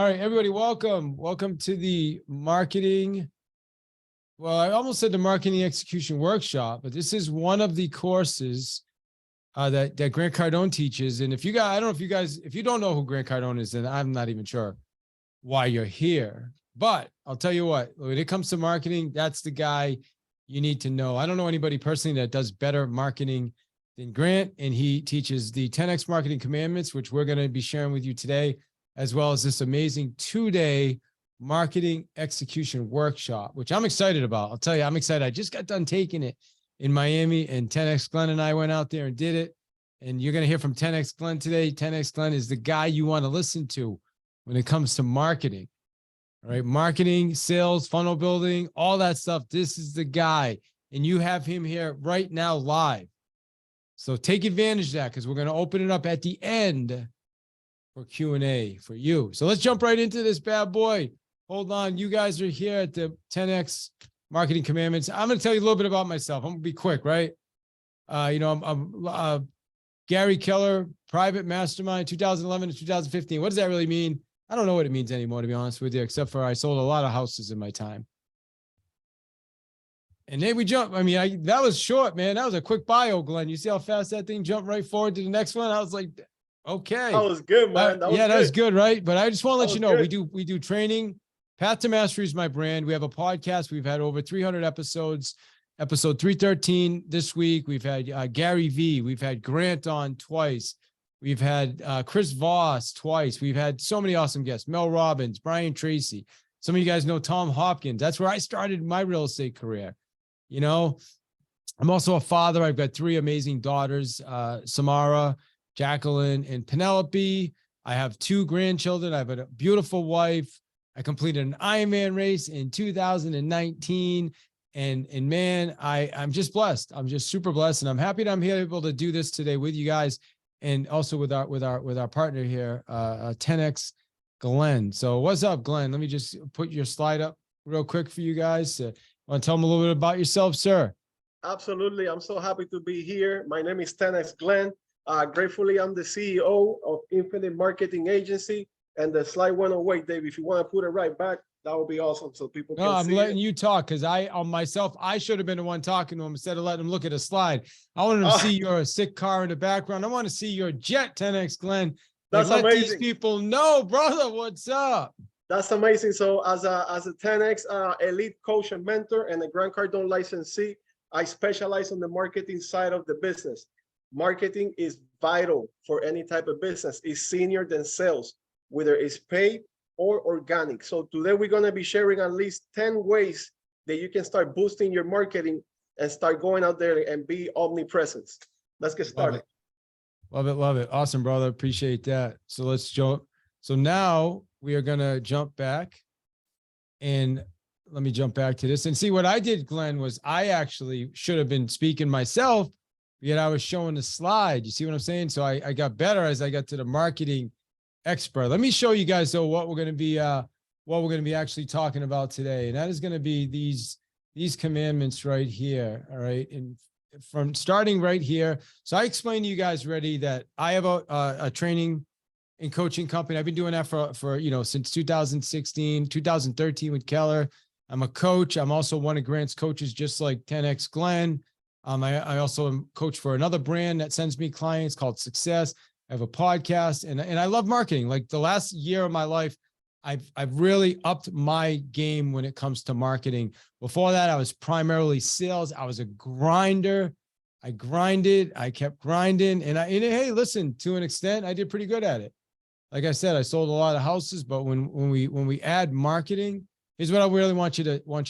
All right, everybody, welcome. Welcome to the marketing. Well, I almost said the marketing execution workshop, but this is one of the courses that Grant Cardone teaches. And if you guys, I don't know if you guys, if you don't know who Grant Cardone is, then I'm not even sure why you're here. But I'll tell you what, when it comes to marketing, that's the guy you need to know. I don't know anybody personally that does better marketing than Grant, and he teaches the 10X Marketing Commandments, which we're going to be sharing with you today, as well as this amazing 2-day marketing execution workshop, which I'm excited about. I'll tell you, I'm excited. I just got done taking it in Miami, and 10X Glen and I went out there and did it. And you're going to hear from 10X Glen today. 10X Glen is the guy you want to listen to when it comes to marketing. All right, marketing, sales, funnel building, all that stuff. This is the guy, and you have him here right now live. So take advantage of that, because we're going to open it up at the end for Q&A for you. So let's jump right into this bad boy. Hold on. You guys are here at the 10X Marketing Commandments. I'm going to tell you a little bit about myself. I'm going to be quick, right? I'm Gary Keller, private mastermind, 2011 to 2015. What does that really mean? I don't know what it means anymore, to be honest with you, except for I sold a lot of houses in my time. And then we jump. I mean, that was short, man. That was a quick bio, Glenn. You see how fast that thing jumped right forward to the next one? I was like, okay. That was good, man. That was good, right? But I just want to let you know, good. we do training. Path to Mastery is my brand. We have a podcast. We've had over 300 episodes. Episode 313 this week. We've had Gary V. We've had Grant on twice. We've had Chris Voss twice. We've had so many awesome guests. Mel Robbins, Brian Tracy. Some of you guys know Tom Hopkins. That's where I started my real estate career. You know, I'm also a father. I've got 3 amazing daughters, Samara, Jacqueline, and Penelope. I have 2 grandchildren. I have a beautiful wife. I completed an Ironman race in 2019. And man, I'm just blessed. I'm just super blessed. And I'm happy that I'm here able to do this today with you guys, and also with our partner here, 10X Glen. So what's up, Glen? Let me just put your slide up real quick for you guys. Want to tell them a little bit about yourself, sir? Absolutely. I'm so happy to be here. My name is 10X Glen. Gratefully, I'm the CEO of Infinite Marketing Agency. And the slide went away, Dave. If you want to put it right back, that would be awesome, so people can see. I'm letting you talk, because I should have been the one talking to him instead of letting him look at a slide. I wanted him to see your sick car in the background. I want to see your jet, 10X Glen. That's let amazing. These people know, brother, what's up? That's amazing. So as a 10X elite coach and mentor and a Grant Cardone licensee, I specialize on the marketing side of the business. Marketing is vital for any type of business. It's senior than sales, whether it's paid or organic. So today we're going to be sharing at least 10 ways that you can start boosting your marketing and start going out there and be omnipresent. Let's get started. Love it. Love it. Awesome, brother. Appreciate that. So let's jump. So now we are going to jump back, and let me jump back to this and see what I did, Glenn, was I actually should have been speaking myself, yet I was showing the slide. You see what I'm saying? So I got better as I got to the marketing expert. Let me show you guys though what we're going to be actually talking about today. And that is going to be these commandments right here. All right. And from starting right here. So I explained to you guys already that I have a training and coaching company. I've been doing that for since 2016, 2013 with Keller. I'm a coach. I'm also one of Grant's coaches, just like 10X Glen. I also am coach for another brand that sends me clients called Success. I have a podcast, and I love marketing. Like the last year of my life, I've really upped my game when it comes to marketing. Before that, I was primarily sales. I was a grinder. I grinded. I kept grinding, and hey, listen, to an extent, I did pretty good at it. Like I said, I sold a lot of houses, but when we add marketing, here's what I really want you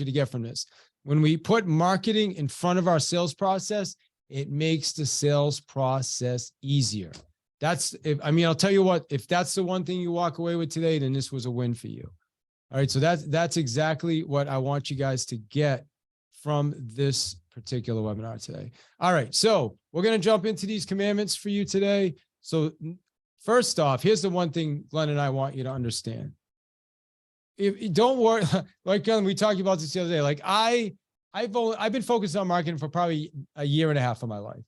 to get from this. When we put marketing in front of our sales process, it makes the sales process easier. I'll tell you what, if that's the one thing you walk away with today, then this was a win for you. All right. So that's exactly what I want you guys to get from this particular webinar today. All right. So we're going to jump into these commandments for you today. So first off, here's the one thing Glenn and I want you to understand. If don't worry, like we talked about this the other day, like I've been focused on marketing for probably a year and a half of my life.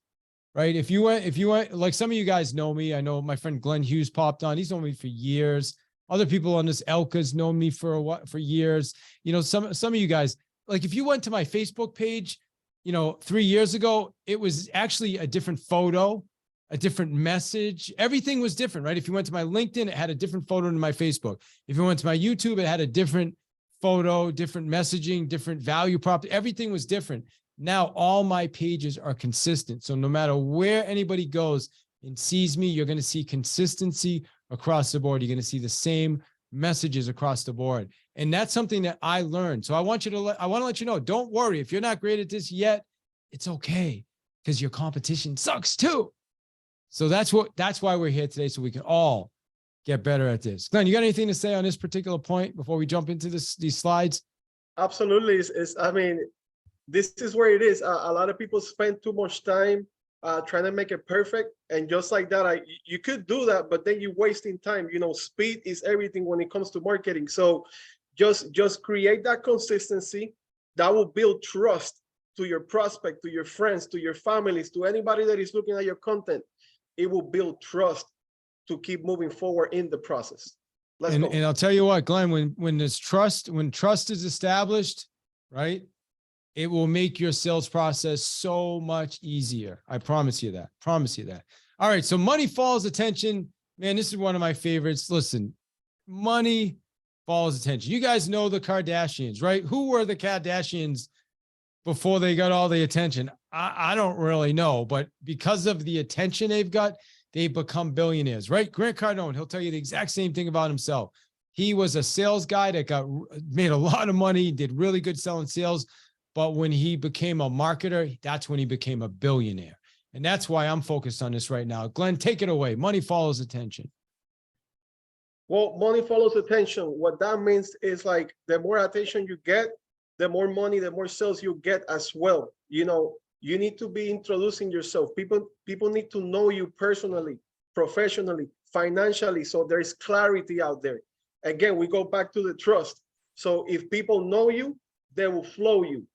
Right. If you went, like some of you guys know me, I know my friend Glenn Hughes popped on. He's known me for years. Other people on this Elka's known me for years. You know, some of you guys, like if you went to my Facebook page, you know, 3 years ago, it was actually a different photo, a different message. Everything was different, right? If you went to my LinkedIn, it had a different photo than my Facebook. If you went to my YouTube, it had a different photo, different messaging, different value prop. Everything was different. Now all my pages are consistent. So no matter where anybody goes and sees me, you're going to see consistency across the board. You're going to see the same messages across the board. And that's something that I learned. So I want to let you know, don't worry. If you're not great at this yet, it's okay, because your competition sucks too. So that's why we're here today. So we can all get better at this. Glenn, you got anything to say on this particular point before we jump into these slides? Absolutely. I mean, this is where it is. A lot of people spend too much time trying to make it perfect. And just like that, you could do that, but then you're wasting time. You know, speed is everything when it comes to marketing. So just create that consistency that will build trust to your prospect, to your friends, to your families, to anybody that is looking at your content. It will build trust to keep moving forward in the process. Let's go. And I'll tell you what, Glenn, when trust is established, right, it will make your sales process so much easier. I promise you that. All right. So money follows attention. Man, this is one of my favorites. Listen, money follows attention. You guys know the Kardashians, right? Who were the Kardashians before they got all the attention? I don't really know, but because of the attention they've got, they've become billionaires, right? Grant Cardone, he'll tell you the exact same thing about himself. He was a sales guy that made a lot of money, did really good selling sales. But when he became a marketer, that's when he became a billionaire. And that's why I'm focused on this right now. Glenn, take it away. Money follows attention. Well, money follows attention. What that means is like the more attention you get, the more money, the more sales you get as well. You know, you need to be introducing yourself. People need to know you personally, professionally, financially. So there's clarity out there. Again, we go back to the trust. So if people know you, they will flow you.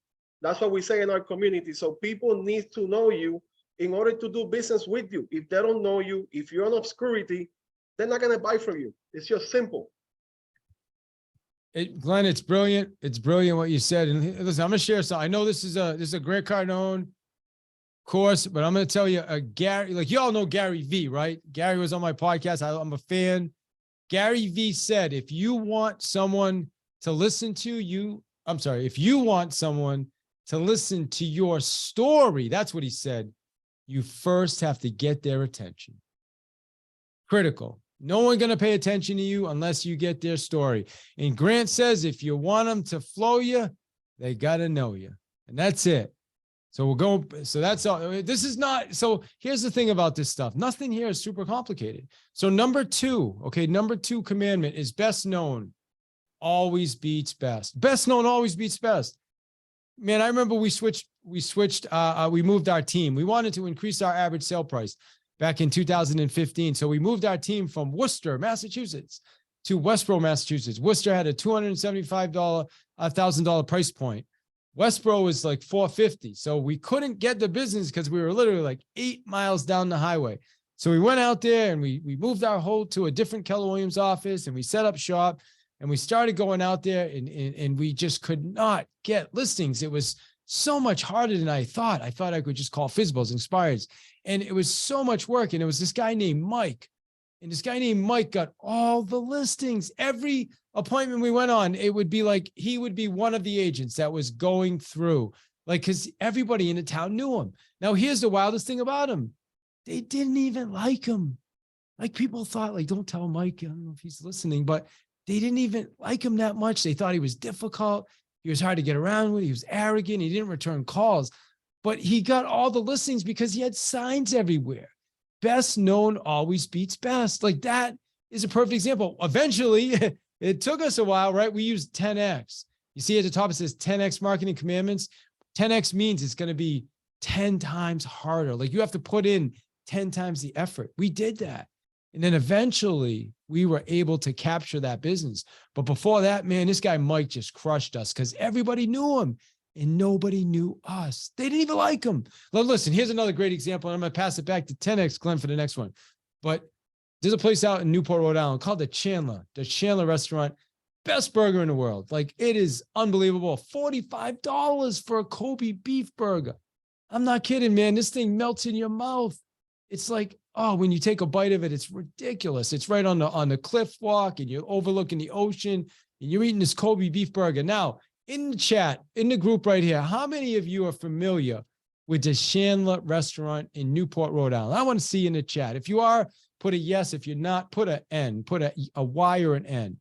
That's what we say in our community. So people need to know you in order to do business with you. If they don't know you, if you're in obscurity, they're not going to buy from you. It's just simple. Glenn, it's brilliant. It's brilliant what you said. And listen, I'm going to share something. I know this is a Grant Cardone course, but I'm going to tell you, Gary, like you all know Gary V, right? Gary was on my podcast. I'm a fan. Gary V said, if you want someone to listen to you, if you want someone to listen to your story, that's what he said, you first have to get their attention. Critical. No one going to pay attention to you unless you get their story. And Grant says, if you want them to flow you, they got to know you. And that's it. So we'll go. So that's all. This is not. So here's the thing about this stuff. Nothing here is super complicated. So number 2 commandment is best known always beats best. Best known always beats best. Man, I remember we moved our team. We wanted to increase our average sale price back in 2015. So we moved our team from Worcester, Massachusetts to Westboro, Massachusetts. Worcester had a $275,000 price point. Westboro was like $450. So we couldn't get the business because we were literally like 8 miles down the highway. So we went out there and we moved our whole to a different Keller Williams office and we set up shop and we started going out there and we just could not get listings. It was so much harder than I thought. I thought I could just call Fizbos, Inspires. And it was so much work. And it was this guy named Mike. And this guy named Mike got all the listings. Every appointment we went on, it would be like he would be one of the agents that was going through, like, because everybody in the town knew him. Now, here's the wildest thing about him. They didn't even like him. Like, people thought, like, don't tell Mike, I don't know if he's listening, but they didn't even like him that much. They thought he was difficult. He was hard to get around with. He was arrogant. He didn't return calls, but he got all the listings because he had signs everywhere. Best known always beats best. Like, that is a perfect example. Eventually, it took us a while, right? We used 10X. You see at the top, it says 10X marketing commandments. 10X means it's going to be 10 times harder. Like, you have to put in 10 times the effort. We did that. And then eventually we were able to capture that business. But before that, man, this guy Mike just crushed us because everybody knew him and nobody knew us. They didn't even like him. Well, listen, here's another great example. And I'm going to pass it back to 10X Glenn for the next one. But There's a place out in Newport, Rhode Island called the Chandler restaurant. Best burger in the world. Like, it is unbelievable. $45 for a Kobe beef burger. I'm not kidding, man. This thing melts in your mouth. It's like, oh, when you take a bite of it, it's ridiculous. It's right on the cliff walk, and you're overlooking the ocean, and you're eating this Kobe beef burger. Now, in the chat, in the group right here, how many of you are familiar with the Chandler restaurant in Newport, Rhode Island? I want to see in the chat. If you are, put a yes. If you're not, put an N, put a Y or an N.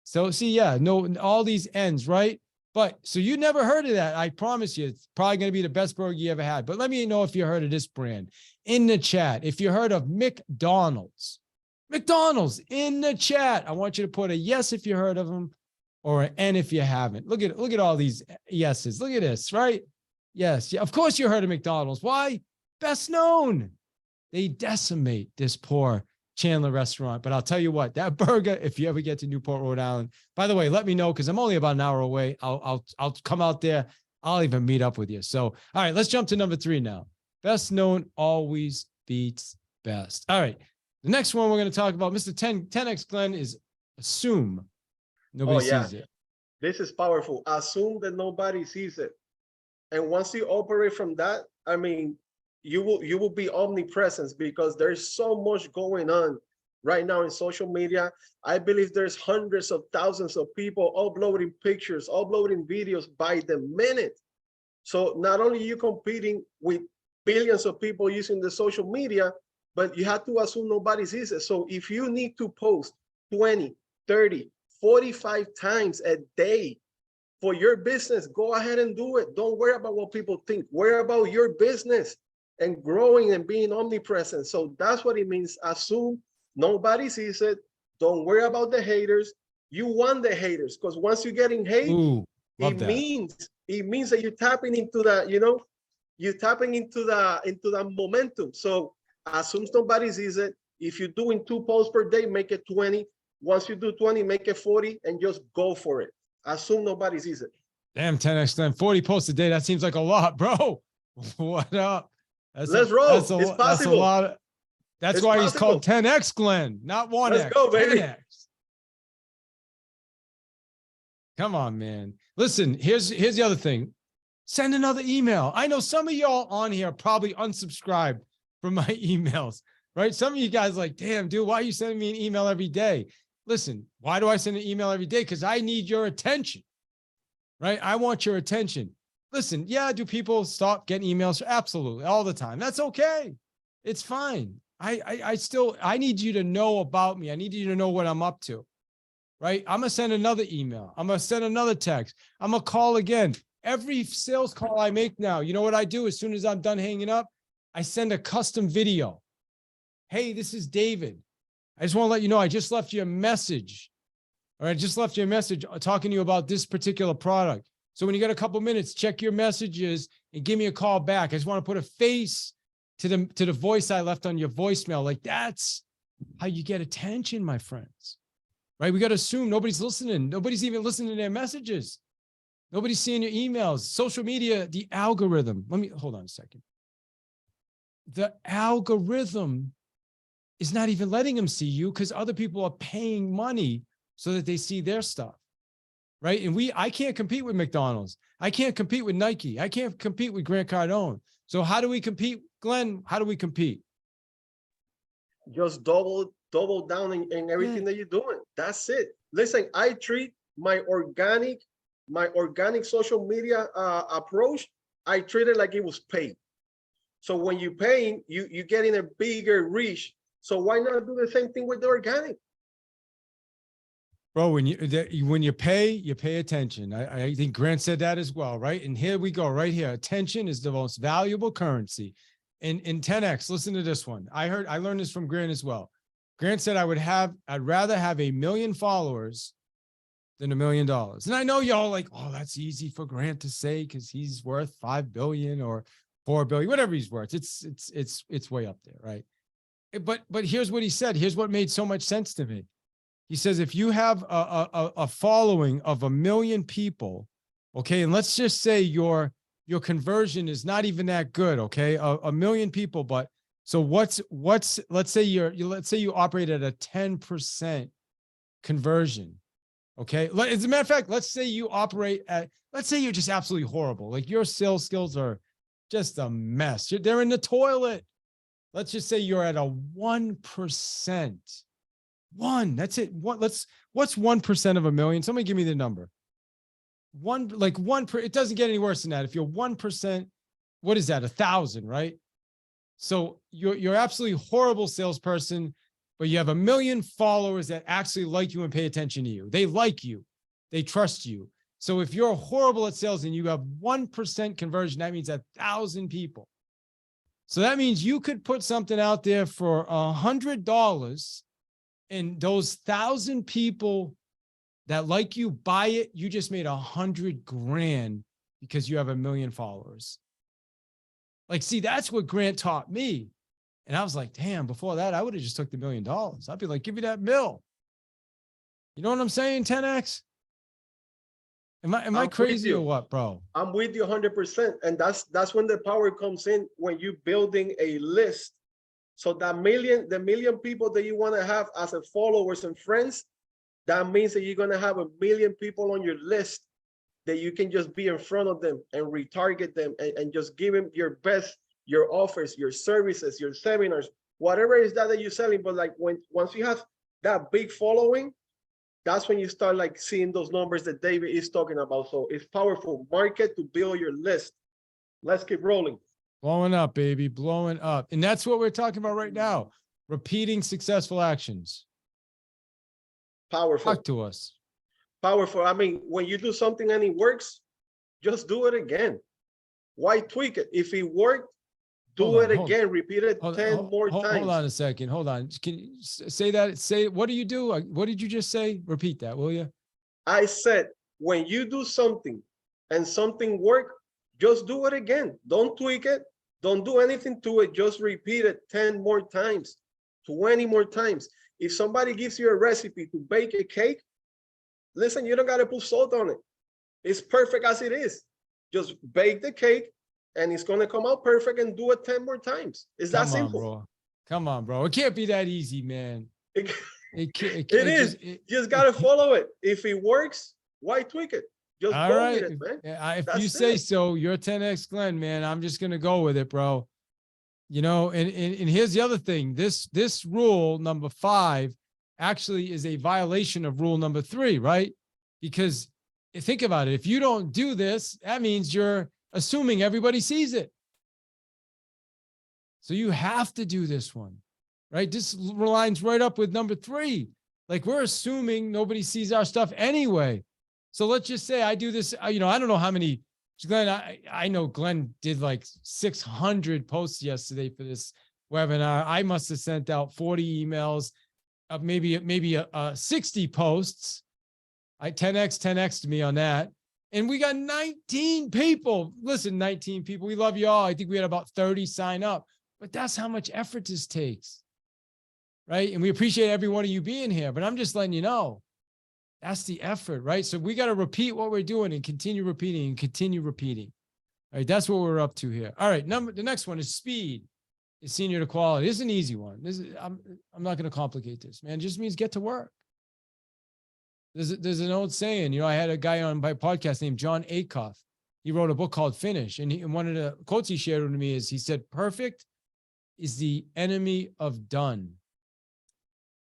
So see, yeah, no, all these N's, right? But so you never heard of that. I promise you, it's probably going to be the best burger you ever had. But let me know if you heard of this brand in the chat. If you heard of McDonald's in the chat, I want you to put a yes if you heard of them, or an N if you haven't. Look at all these yeses. Look at this, right? Yes, yeah, of course you heard of McDonald's. Why? Best known. They decimate this poor Chandler restaurant. But I'll tell you what, that burger, if you ever get to Newport, Rhode Island, by the way, let me know, because I'm only about an hour away. I'll come out there. I'll even meet up with you. So, all right, let's jump to number 3 now. Best known always beats best. All right. The next one we're going to talk about, Mr. 10X Glen, is assume nobody sees it. This is powerful. Assume that nobody sees it. And once you operate from that, I mean, you will be omnipresent, because there's so much going on right now in social media. I believe there's hundreds of thousands of people uploading pictures, uploading videos by the minute. So not only are you competing with billions of people using the social media, but you have to assume nobody sees it. So if you need to post 20, 30, 45 times a day for your business, go ahead and do it. Don't worry about what people think. Worry about your business and growing and being omnipresent. So that's what it means. Assume nobody sees it. Don't worry about the haters. You want the haters, because once you're getting hate, it means that you're tapping into that, you're tapping into the momentum. So assume nobody sees it. If you're doing 2 posts per day, make it 20. Once you do 20, make it 40, and just go for it. Assume nobody sees it. Damn, 10X Glen, 40 posts a day. That seems like a lot, bro. What up? Let's roll. It's possible. That's a lot. That's why he's called 10X Glen, not 1X. Let's go, baby. 10X. Come on, man. Listen, here's the other thing. Send another email. I know some of y'all on here probably unsubscribed from my emails, right? Some of you guys like, damn, dude, why are you sending me an email every day? Listen, why do I send an email every day? Because I need your attention, right? I want your attention. Listen, yeah, do people stop getting emails? Absolutely, all the time. That's okay. It's fine. I need you to know about me. I need you to know what I'm up to, right? I'm going to send another email. I'm going to send another text. I'm going to call again. Every sales call I make now, you know what I do? As soon as I'm done hanging up, I send a custom video. Hey, this is David. I just want to let you know, I just left you a message. All right, I just left you a message talking to you about this particular product. So when you got a couple minutes, check your messages and give me a call back. I just want to put a face to the voice I left on your voicemail. Like, that's how you get attention, my friends. Right? We got to assume nobody's listening. Nobody's even listening to their messages. Nobody's seeing your emails. Social media, the algorithm. Hold on a second. The algorithm is not even letting them see you, because other people are paying money so that they see their stuff. Right. And I can't compete with McDonald's. I can't compete with Nike. I can't compete with Grant Cardone. So how do we compete, Glenn? How do we compete? Just double down in everything that you're doing. That's it. Listen, I treat my organic social media approach, I treat it like it was paid. So when you're paying, you're getting a bigger reach. So why not do the same thing with the organic? Bro, when you pay attention. I think Grant said that as well, right? And here we go, right here. Attention is the most valuable currency. In 10X, listen to this one. I learned this from Grant as well. Grant said, I'd rather have 1 million followers than $1 million. And I know y'all like, oh, that's easy for Grant to say because he's worth 5 billion or 4 billion, whatever he's worth. It's way up there, right? But here's what he said. Here's what made so much sense to me. He says, if you have a following of 1 million people, okay, and let's just say your conversion is not even that good, okay, 1 million people, but So let's say you operate at a 10% conversion. Okay. As a matter of fact, let's say you're just absolutely horrible. Like your sales skills are just a mess. They're in the toilet. Let's just say you're at a 1%. That's it. What's 1% of a million? Somebody give me the number. It doesn't get any worse than that. If you're 1%, what is that? 1,000, right? So you're absolutely horrible salesperson, but you have 1 million followers that actually like you and pay attention to you. They like you. They trust you. So if you're horrible at sales and you have 1% conversion, that means 1,000 people. So that means you could put something out there for $100 and those 1,000 people that like you buy it, you just made 100 grand because you have 1 million followers. Like, see, that's what Grant taught me. And I was like, damn, before that, I would have just took the $1 million. I'd be like, give me that mill. You know what I'm saying, 10X? Am I crazy or what, bro? I'm with you 100%. And that's when the power comes in, when you're building a list. So the million people that you want to have as a followers and friends, that means that you're going to have 1 million people on your list that you can just be in front of them and retarget them and just give them your best, your offers, your services, your seminars, whatever it is that you're selling. But like once you have that big following, that's when you start like seeing those numbers that David is talking about. So it's powerful. Market to build your list. Let's keep rolling. Blowing up, baby, blowing up. And that's what we're talking about right now. Repeating successful actions. Powerful. Talk to us. Powerful. I mean, when you do something and it works, just do it again. Why tweak it? If it worked, do it again. Repeat it 10 more times. Hold on a second. Hold on. Can you say that? What do you do? What did you just say? Repeat that, will you? I said, when you do something and something works, just do it again. Don't tweak it. Don't do anything to it. Just repeat it 10 more times, 20 more times. If somebody gives you a recipe to bake a cake, listen, you don't got to put salt on it. It's perfect as it is. Just bake the cake and it's going to come out perfect, and do it 10 more times. It's that simple. Bro. Come on, bro. It can't be that easy, man. It is. You just got to follow it. If it works, why tweak it? Just go with it, man. If you say so, you're 10X Glen, man. I'm just going to go with it, bro. You know, and here's the other thing. This rule number 5 actually is a violation of rule number 3, right? Because think about it. If you don't do this, that means you're assuming everybody sees it. So you have to do this one, right? This lines right up with number 3. Like, we're assuming nobody sees our stuff anyway. So let's just say I do this, I don't know how many, Glenn, I know Glenn did like 600 posts yesterday for this webinar. I must have sent out 40 emails, maybe 60 posts. 10x to me on that. And we got 19 people. Listen, 19 people. We love you all. I think we had about 30 sign up, but that's how much effort this takes. Right. And we appreciate every one of you being here, but I'm just letting you know that's the effort, right? So we got to repeat what we're doing and continue repeating and continue repeating. All right. That's what we're up to here. All right. The next one is speed. Is senior to quality. This is an easy one. I'm not going to complicate this, man. It just means get to work. There's an old saying, I had a guy on my podcast named John Acuff. He wrote a book called Finish. And one of the quotes he shared with me is, he said, perfect is the enemy of done.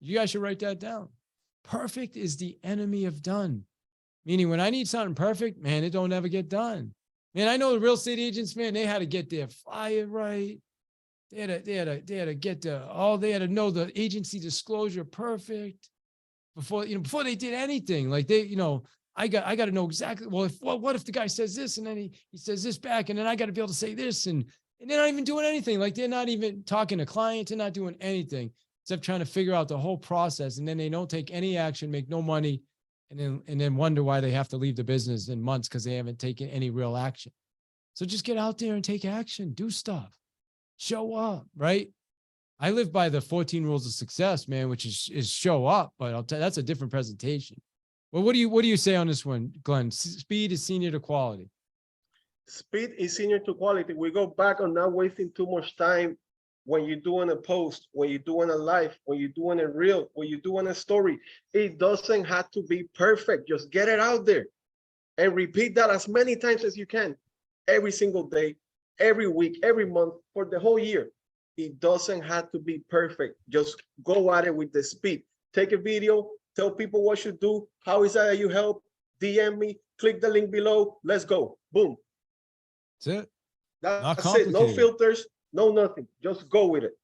You guys should write that down. Perfect is the enemy of done. Meaning, when I need something perfect, man, it don't ever get done. Man, I know the real estate agents, man, they had to get their flyer right. They had to get they had to know the agency disclosure perfect before they did anything. Like I got to know exactly, well, what if the guy says this and then he says this back, and then I got to be able to say this, and they're not even doing anything. Like, they're not even talking to clients. They're not doing anything except trying to figure out the whole process. And then they don't take any action, make no money, and then wonder why they have to leave the business in months because they haven't taken any real action. So just get out there and take action, do stuff, show up, right? I live by the 14 rules of success, man, which is show up, but I'll tell you, that's a different presentation. Well, what do you say on this one, Glenn? Speed is senior to quality. Speed is senior to quality. We go back on not wasting too much time when you're doing a post, when you're doing a live, when you're doing a reel, when you're doing a story, it doesn't have to be perfect. Just get it out there and repeat that as many times as you can, every single day, every week, every month, for the whole year. It doesn't have to be perfect. Just go at it with the speed. Take a video, tell people what you do. How is that you help? DM me, click the link below. Let's go. Boom. That's it. Not That's it. No complicated. filters, no nothing. Just go with it.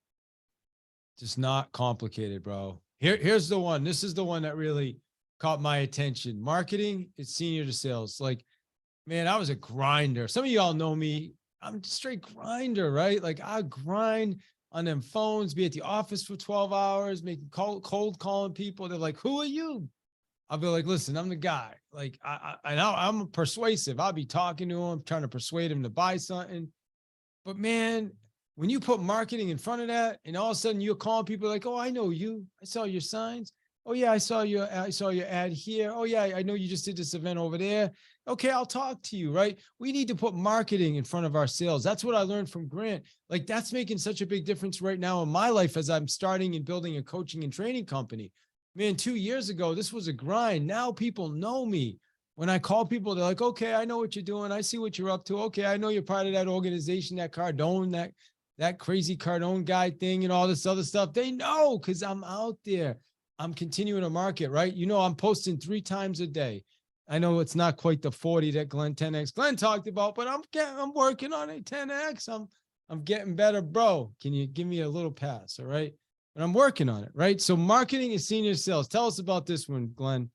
Just not complicated, bro. Here's the one. This is the one that really caught my attention. Marketing is senior to sales. Like, man, I was a grinder. Some of y'all know me. I'm a straight grinder, right? Like I grind on them phones, be at the office for 12 hours, making cold calling people. They're like, who are you? I'll be like, listen, I'm the guy. Like I'm persuasive. I'll be talking to him, trying to persuade him to buy something. But man, when you put marketing in front of that, and all of a sudden you're calling people like, oh, I know you. I saw your signs. Oh yeah, I saw your ad here. Oh yeah, I know you just did this event over there. Okay, I'll talk to you, right? We need to put marketing in front of our sales. That's what I learned from Grant. Like that's making such a big difference right now in my life as I'm starting and building a coaching and training company. Man, 2 years ago, this was a grind. Now people know me. When I call people, they're like, okay, I know what you're doing. I see what you're up to. Okay, I know you're part of that organization, that Cardone, that crazy Cardone guy thing and all this other stuff. They know because I'm out there. I'm continuing to market, right? You know, I'm posting 3 times a day. I know it's not quite the 40 that Glen 10X Glen talked about, but I'm working on it 10X. I'm getting better, bro. Can you give me a little pass? All right. But I'm working on it, right? So marketing is senior sales. Tell us about this one, Glen.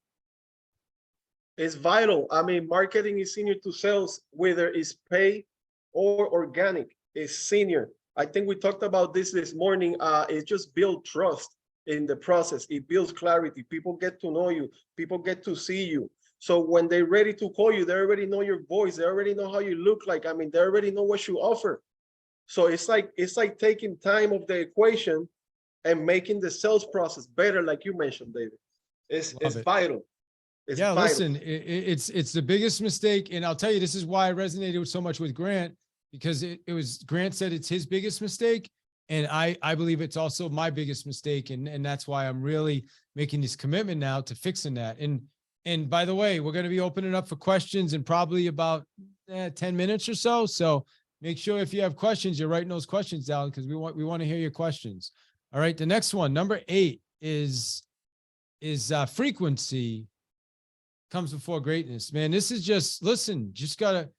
It's vital. I mean, marketing is senior to sales, whether it's paid or organic, is senior. I think we talked about this morning. It just builds trust in the process. It builds clarity. People get to know you. People get to see you. So when they're ready to call you, they already know your voice. They already know how you look like. I mean, they already know what you offer. So it's like taking time of the equation and making the sales process better, like you mentioned, David. It's vital. It's yeah, vital. listen, it's the biggest mistake. And I'll tell you, this is why I resonated so much with Grant, because it was Grant said it's his biggest mistake. And I believe it's also my biggest mistake. And that's why I'm really making this commitment now to fixing that. And by the way, we're going to be opening up for questions in probably about 10 minutes or so. So make sure if you have questions, you're writing those questions down because we want to hear your questions. All right. The next one, number 8 is frequency comes before greatness. Man, this is just, listen, just gotta,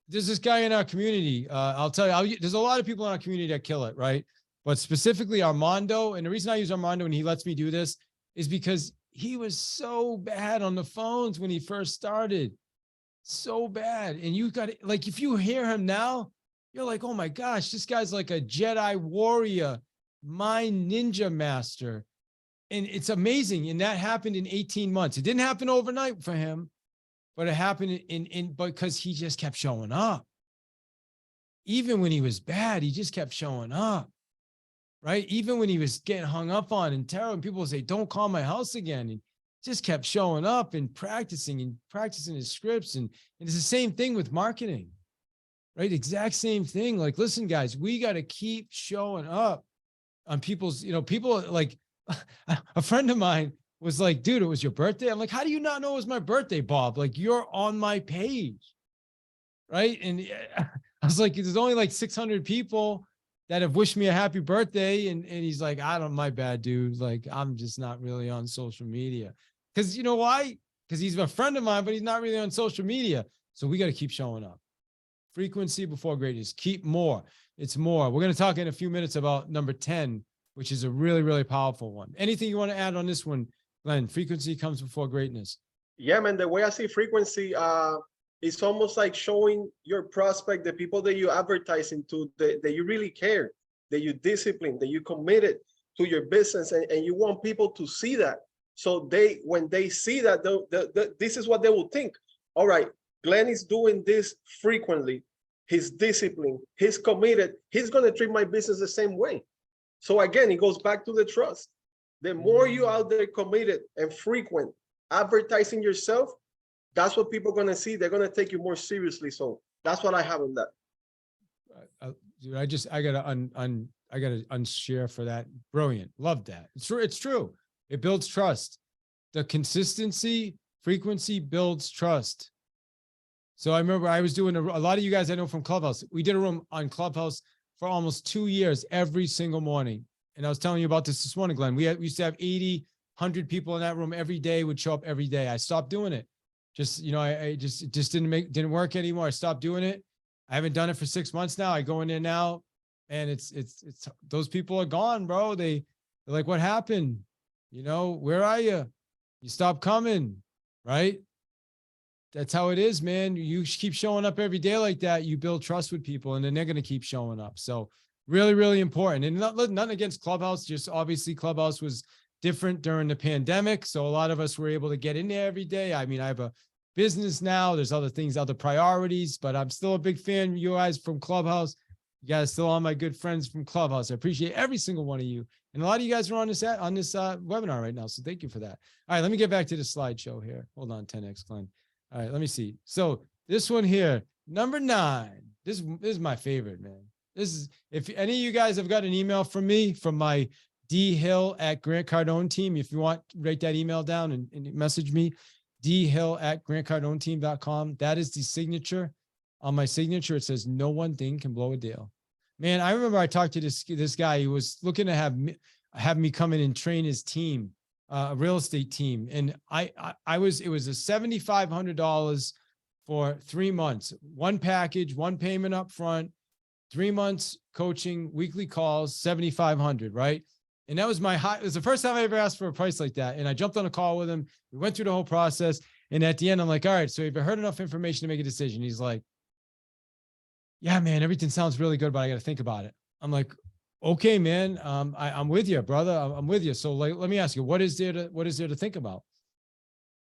there's this guy in our community. I'll tell you, there's a lot of people in our community that kill it, right? But specifically Armando. And the reason I use Armando and he lets me do this is because he was so bad on the phones when he first started. So bad. And you got it. Like, if you hear him now, you're like, oh my gosh, this guy's like a Jedi warrior, mind ninja master. And it's amazing. And that happened in 18 months. It didn't happen overnight for him, but it happened in because he just kept showing up. Even when he was bad, he just kept showing up. Right? Even when he was getting hung up on and terrible, and people would say, don't call my house again. And just kept showing up and practicing his scripts. And it's the same thing with marketing, right? Exact same thing. Like, listen, guys, we got to keep showing up on people's, people like a friend of mine was like, dude, it was your birthday. I'm like, how do you not know it was my birthday, Bob? Like, you're on my page. Right. And I was like, there's only like 600 people that have wished me a happy birthday. And he's like, my bad, dude. Like, I'm just not really on social media. Because you know why? Because he's a friend of mine, but he's not really on social media. So we got to keep showing up. Frequency before greatness. Keep more. It's more. We're going to talk in a few minutes about number 10, which is a really, really powerful one. Anything you want to add on this one, Glenn? Frequency comes before greatness. Yeah, man. The way I see frequency, it's almost like showing your prospect, the people that you advertising to, that you really care, that you discipline, that you committed to your business, and you want people to see that. So when they see that, this is what they will think. All right, Glenn is doing this frequently. He's disciplined. He's committed. He's going to treat my business the same way. So again, it goes back to the trust. The more you out there committed and frequent, advertising yourself, that's what people are going to see. They're going to take you more seriously. So that's what I have on that. Dude, I got to I got to unshare for that. Brilliant. Love that. It's true. It's true. It builds trust. The consistency, frequency builds trust. So I remember I was doing a lot of you guys I know from Clubhouse. We did a room on Clubhouse for almost 2 years, every single morning. And I was telling you about this morning, Glenn. We used to have 80, 100 people in that room every day, would show up every day. I stopped doing it. Just, you know, it just didn't work anymore. I stopped doing it. I haven't done it for 6 months now. I go in there now and it's those people are gone, bro. They're like, what happened? You know, where are you? You stopped coming, right? That's how it is, man. You keep showing up every day like that. You build trust with people and then they're going to keep showing up. So really, really important. And nothing against Clubhouse. Just obviously Clubhouse was different during the pandemic. So a lot of us were able to get in there every day. I mean, I have a business now. There's other things, other priorities, but I'm still a big fan of you guys from Clubhouse. You guys still are my good friends from Clubhouse. I appreciate every single one of you. And a lot of you guys are on this webinar right now. So thank you for that. All right, let me get back to the slideshow here. Hold on, 10X Glenn. All right, let me see. So this one here, number 9. This is my favorite, man. This is, if any of you guys have got an email from me, from my dhill@Grant Cardone team, if you want, write that email down and message me, dhill@GrantCardoneteam.com. That is the signature. On my signature, it says, no one thing can blow a deal. Man, I remember I talked to this guy. He was looking to have me come in and train his team, a real estate team. And it was a $7,500 for 3 months, one package, one payment up front, 3 months coaching, weekly calls, 7,500, right? And that was it was the first time I ever asked for a price like that. And I jumped on a call with him. We went through the whole process. And at the end, I'm like, all right, so have you heard enough information to make a decision? He's like, yeah, man, everything sounds really good, but I got to think about it. I'm like, okay, man, I'm with you, brother. I'm with you. So like, let me ask you, what is there to think about?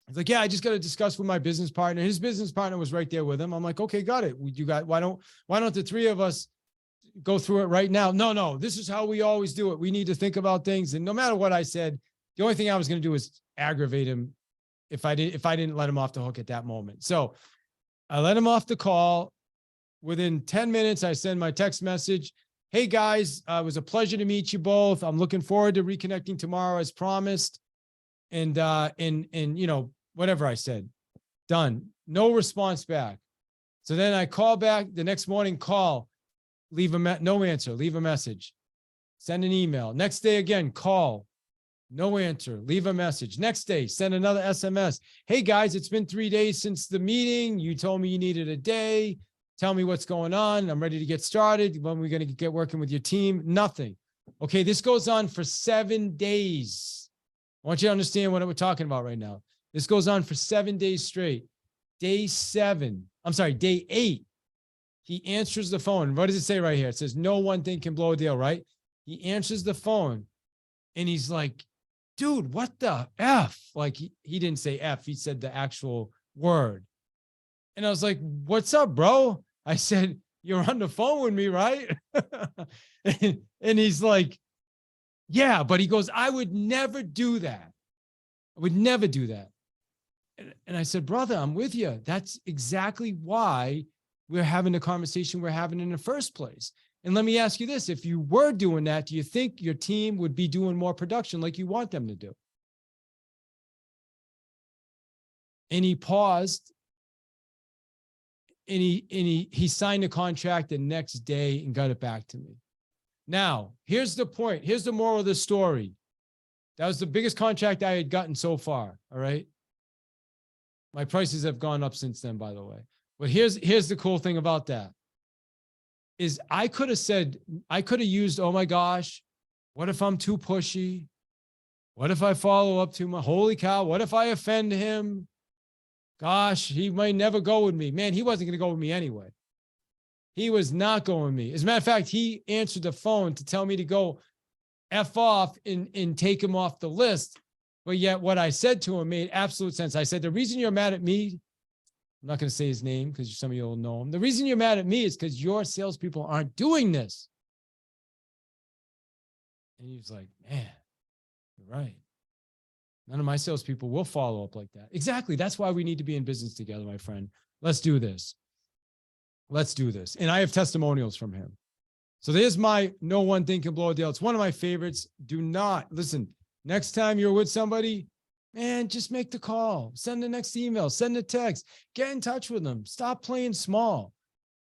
He's like, yeah, I just got to discuss with my business partner. His business partner was right there with him. I'm like, okay, got it. Why don't the three of us go through it right now? No, this is how we always do it. We need to think about things. And no matter what I said, the only thing I was going to do was aggravate him if I didn't let him off the hook at that moment. So I let him off the call. Within 10 minutes, I send my text message. Hey guys, it was a pleasure to meet you both. I'm looking forward to reconnecting tomorrow as promised. And you know, whatever I said, done. No response back. So then I call back the next morning, no answer, leave a message, send an email. Next day again, call, no answer, leave a message. Next day, send another SMS. Hey guys, it's been 3 days since the meeting. You told me you needed a day. Tell me what's going on. I'm ready to get started. When are we going to get working with your team? Nothing. Okay, this goes on for 7 days. I want you to understand what we're talking about right now. This goes on for 7 days straight. Day 8, he answers the phone. What does it say right here? It says, no one thing can blow a deal, right? He answers the phone and he's like, dude, what the F? Like he didn't say F, he said the actual word. And I was like, what's up, bro? I said, you're on the phone with me, right? and he's like, yeah, but he goes, I would never do that. I would never do that. And I said, brother, I'm with you. That's exactly why we're having the conversation we're having in the first place. And let me ask you this. If you were doing that, do you think your team would be doing more production like you want them to do? And he paused. And he signed a contract the next day and got it back to me. Now, here's the point. Here's the moral of the story. That was the biggest contract I had gotten so far. All right. My prices have gone up since then, by the way. But here's the cool thing about that is I could have used, oh my gosh, what if I'm too pushy? What if I follow up too much? Holy cow. What if I offend him? Gosh, he might never go with me. Man, he wasn't going to go with me anyway. He was not going with me. As a matter of fact, he answered the phone to tell me to go F off and take him off the list. But yet what I said to him made absolute sense. I said, the reason you're mad at me, I'm not going to say his name because some of you will know him. The reason you're mad at me is because your salespeople aren't doing this. And he was like, man, you're right. None of my salespeople will follow up like that. Exactly. That's why we need to be in business together, my friend. Let's do this. Let's do this. And I have testimonials from him. So there's my no one thing can blow a deal. It's one of my favorites. Do not listen. Next time you're with somebody, man, just make the call, send the next email, send a text, get in touch with them. Stop playing small.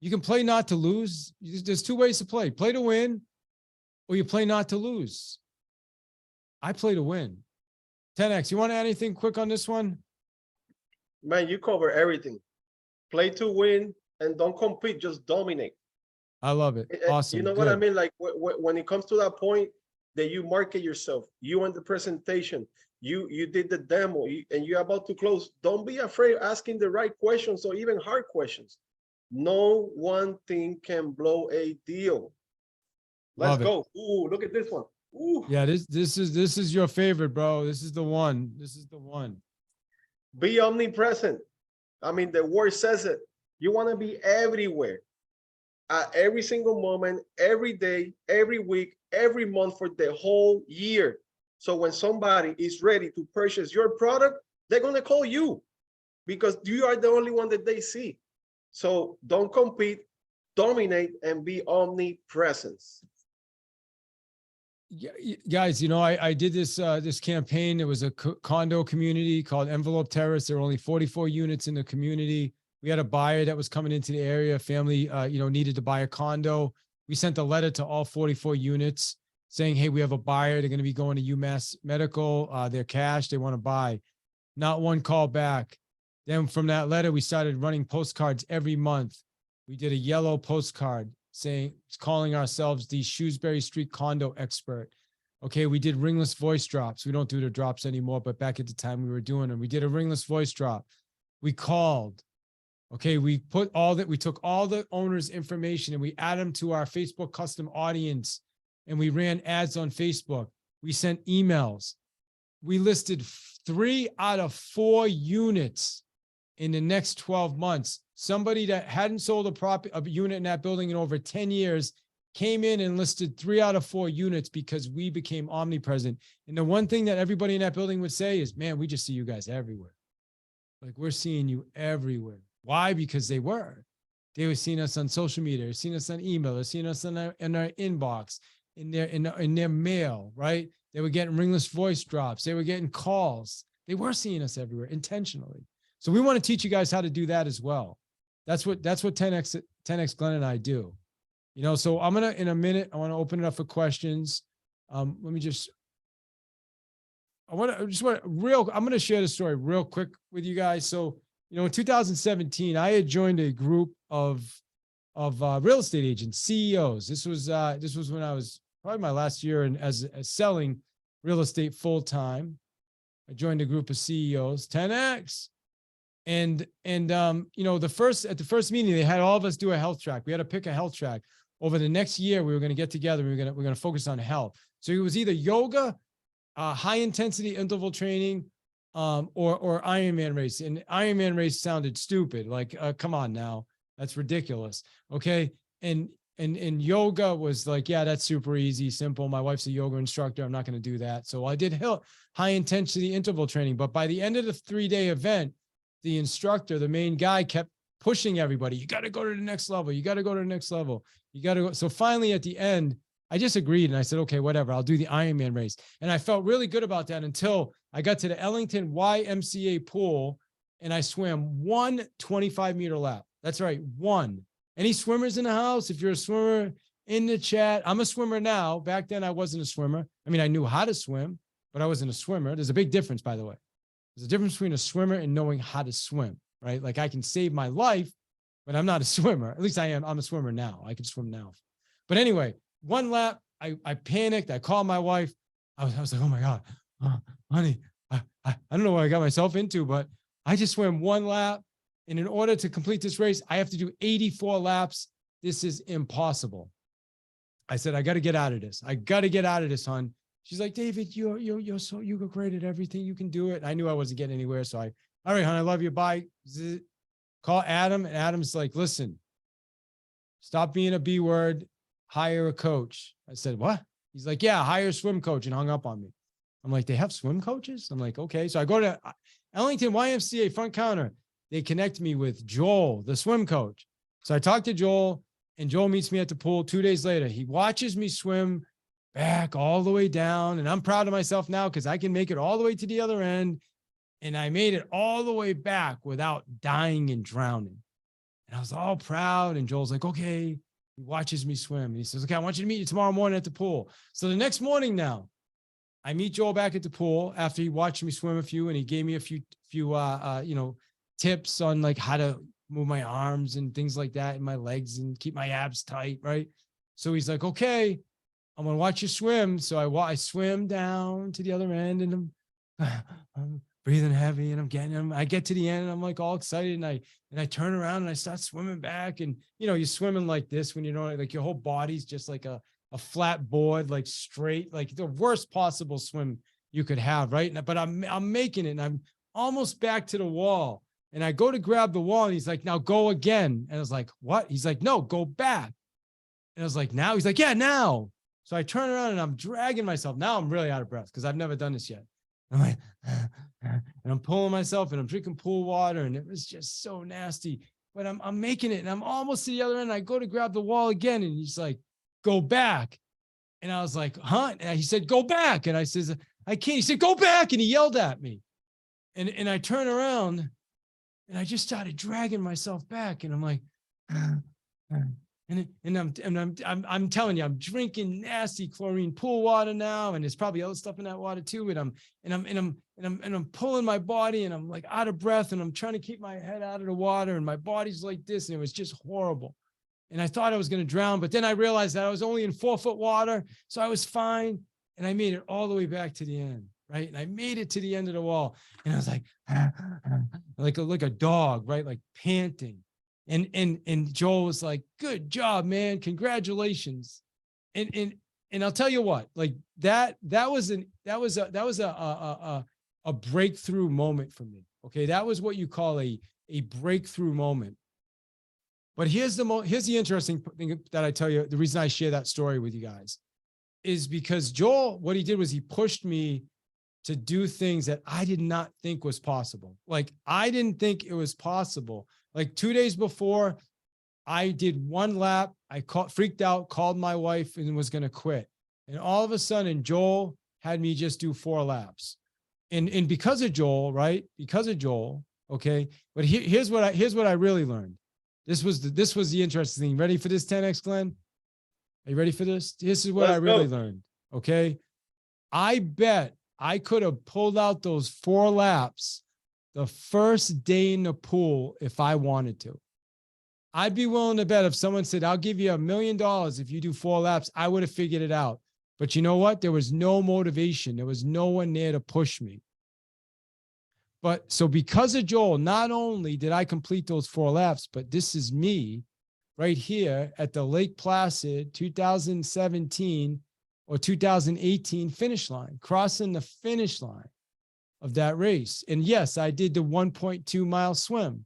You can play not to lose. There's two ways to play to win, or you play not to lose. I play to win. 10X, you want to add anything quick on this one? Man, you cover everything. Play to win and don't compete, just dominate. I love it. Awesome. You know what I mean? Like when it comes to that point that you market yourself, you in the presentation, you did the demo, and you're about to close. Don't be afraid of asking the right questions or even hard questions. No one thing can blow a deal. Let's go. Ooh, look at this one. Ooh. Yeah, this is your favorite, bro. This is the one. This is the one. Be omnipresent. I mean, the word says it. You want to be everywhere. At every single moment, every day, every week, every month for the whole year. So when somebody is ready to purchase your product, they're going to call you because you are the only one that they see. So don't compete, dominate, and be omnipresent. Yeah, guys, you know, I did this campaign. It was a condo community called Envelope Terrace. There were only 44 units in the community. We had a buyer that was coming into the area. Family, needed to buy a condo. We sent a letter to all 44 units saying, hey, we have a buyer. They're going to be going to UMass Medical. They're cash. They want to buy. Not one call back. Then from that letter, we started running postcards every month. We did a yellow postcard saying, calling ourselves the Shrewsbury Street condo expert. Okay, we did ringless voice drops. We don't do the drops anymore, but back at the time we were doing them. We did a ringless voice drop. We called. Okay, we took all the owner's information and we add them to our Facebook custom audience, and we ran ads on Facebook. We sent emails. We listed 3 out of 4 units in the next 12 months. Somebody that hadn't sold a unit in that building in over 10 years came in and listed 3 out of 4 units because we became omnipresent. And the one thing that everybody in that building would say is, man, we just see you guys everywhere. Like, we're seeing you everywhere. Why? Because they were seeing us on social media, they're seeing us on email, they're seeing us in our inbox, in their mail, right? They were getting ringless voice drops. They were getting calls. They were seeing us everywhere intentionally. So we want to teach you guys how to do that as well. That's what 10X Glen and I do. You know, so I'm going to, in a minute, I want to open it up for questions. I'm going to share the story real quick with you guys. So, you know, in 2017, I had joined a group of real estate agents, CEOs. This was when I was probably my last year as selling real estate full time. I joined a group of CEOs, 10X, and at the first meeting, they had all of us do a health track. We had to pick a health track. Over the next year, we were going to get together. We're going to focus on health. So it was either yoga, high intensity interval training, or Ironman race. And Ironman race sounded stupid. Like, come on now, that's ridiculous. Okay. And yoga was like, yeah, that's super easy, simple. My wife's a yoga instructor. I'm not going to do that. So I did high intensity interval training. But by the end of the 3-day event, the instructor, the main guy, kept pushing everybody. You got to go to the next level. You got to go to the next level. You got to go. So finally at the end, I just agreed. And I said, okay, whatever, I'll do the Ironman race. And I felt really good about that until I got to the Ellington YMCA pool and I swam 1 25-meter lap. That's right. 1. Any swimmers in the house? If you're a swimmer, in the chat. I'm a swimmer now. Back then I wasn't a swimmer. I mean, I knew how to swim, but I wasn't a swimmer. There's a big difference, by the way. There's a difference between a swimmer and knowing how to swim, right? Like, I can save my life, but I'm not a swimmer. At least I am. I'm a swimmer now. I can swim now. But anyway, 1 lap, I panicked. I called my wife. I was like, oh my God, honey, I don't know what I got myself into, but I just swam 1 lap. And in order to complete this race, I have to do 84 laps. This is impossible. I said, I got to get out of this. I got to get out of this, hon. She's like, David, you're great at everything. You can do it. I knew I wasn't getting anywhere. So all right, hon, I love you. Bye. Call Adam. And Adam's like, listen, stop being a B word. Hire a coach. I said, what? He's like, yeah, hire a swim coach, and hung up on me. I'm like, they have swim coaches? I'm like, okay. So I go to Ellington YMCA front counter. They connect me with Joel, the swim coach. So I talked to Joel, And Joel meets me at the pool 2 days later. He watches me swim back all the way down. And I'm proud of myself now because I can make it all the way to the other end. And I made it all the way back without dying and drowning. And I was all proud. And Joel's like, okay. He watches me swim. And he says, okay, I want you to meet you tomorrow morning at the pool. So the next morning now, I meet Joel back at the pool after he watched me swim a few, and he gave me a few tips on like how to move my arms and things like that and my legs and keep my abs tight. Right. So he's like, okay, I'm going to watch you swim. So I swim down to the other end, and I'm breathing heavy, and I get to the end, and I'm like all excited, and I turn around and I start swimming back. And, you're swimming like this when like your whole body's just like a flat board, like straight, like the worst possible swim you could have. Right. But I'm making it, and I'm almost back to the wall, and I go to grab the wall, and he's like, now go again. And I was like, what? He's like, no, go back. And I was like, now? He's like, yeah, now. So I turn around and I'm dragging myself. Now I'm really out of breath because I've never done this yet. I'm like, and I'm pulling myself, and I'm drinking pool water, and it was just so nasty. But I'm making it, and I'm almost to the other end. I go to grab the wall again, and he's like, go back. And I was like, huh? And he said, go back. And I says, I can't. He said, go back. And he yelled at me. And I turn around, and I just started dragging myself back. And I'm like, and I'm telling you, I'm drinking nasty chlorine pool water now, and there's probably other stuff in that water too. And I'm pulling my body, and I'm like out of breath, and I'm trying to keep my head out of the water, and my body's like this, and it was just horrible. And I thought I was going to drown, but then I realized that I was only in 4-foot water, so I was fine, and I made it all the way back to the end, right? And I made it to the end of the wall, and I was like, like a dog, right? Like panting. And Joel was like, good job, man. Congratulations. And I'll tell you what, like that was a breakthrough moment for me. Okay. That was what you call a breakthrough moment. But here's the interesting thing that I tell you. The reason I share that story with you guys is because Joel, what he did was he pushed me to do things that I did not think was possible. Like I didn't think it was possible. Like 2 days before, I did one lap. I freaked out, called my wife, and was going to quit. And all of a sudden, Joel had me just do 4 laps. And because of Joel, right? Because of Joel, okay. But here's what I really learned. This was the interesting thing. Ready for this 10X, Glenn? Are you ready for this? This is what I really learned. Okay. I bet I could have pulled out those 4 laps the first day in the pool if I wanted to. I'd be willing to bet if someone said, I'll give you $1 million if you do 4 laps, I would have figured it out. But you know what? There was no motivation. There was no one there to push me. But so because of Joel, not only did I complete those 4 laps, but this is me right here at the Lake Placid 2017 or 2018 finish line, crossing the finish line of that race. And yes, I did the 1.2 mile swim.